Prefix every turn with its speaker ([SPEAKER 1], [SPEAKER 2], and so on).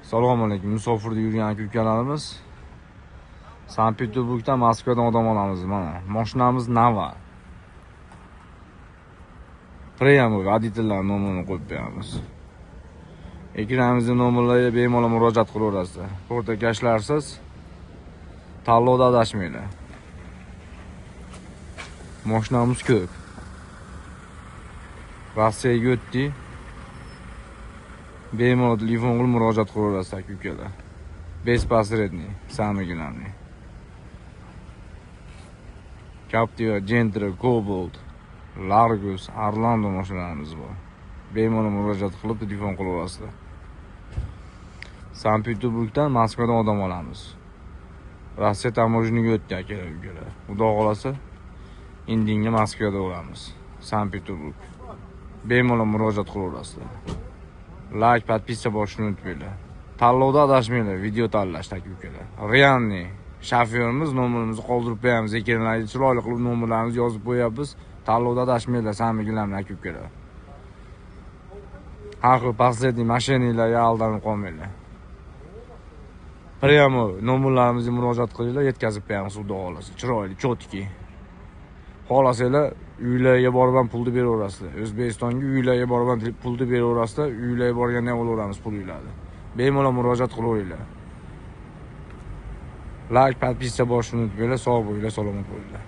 [SPEAKER 1] Assalomu alaykum. Musofirda yurgan aka-ukalarimiz. Sankt-Peterburgdan Moskvadan odam olamiz mana. Mashinamiz Nava. Priyamo водительlar nomerini qo'yib beramiz. Ekranimizning nomerlariga bemalol murojaat qilaverasizlar. Portakashlarsiz tanlovda adashmanglar. Mashinamiz ko'p. Rossiyaga o'tdi. Bemalol telefon qilib murojaat qilaverasizlar aka-ukalar. Bespasredniy, самый главный. Captiva, Gentra, Cobalt, Largus, Orlando mashinalarimiz bor. Bemalol murojaat qilib telefon qilaverasizlar. Sankt-Peterburgdan Moskvadan odam olamiz. Rossiya tamojniga o'tdi aka-ukalar. Xudo xolasa indinga Moskvada bo'lamiz. Sankt-Peterburg. Bemalol murojaat qilaverasizlar. Like, подписка bo'lishni unutmanglar. Tanlovda adashmanglar, video tanlashda aka-ukalar. Realniy shofyorimiz nomerimizni qoldirib qo'yamiz. Ekranlarga chiroyli qilib nomerlarimizni yozib qo'yamiz. Tanlovda adashmanglar, samimiy aka-ukalar. Har xil последний mashinalarga aldanib qolmanglar. Priyamo nomerlarimizga murojaat qilinglar, yetkazib qo'yamiz xudo xolasa. Chiroyli, chotki. Xohlasanglar uylarga borib ham pulni beraverasizlar. O'zbekistonga uylarga borib ham pulni beraverasizlar. Uylarga borganda ham olaveramiz pulinglarni. Bemalol murojaat qilaveringlar. Like, подписка bo'lishni unutmanglar. Sog' bo'linglar, salomat bo'linglar.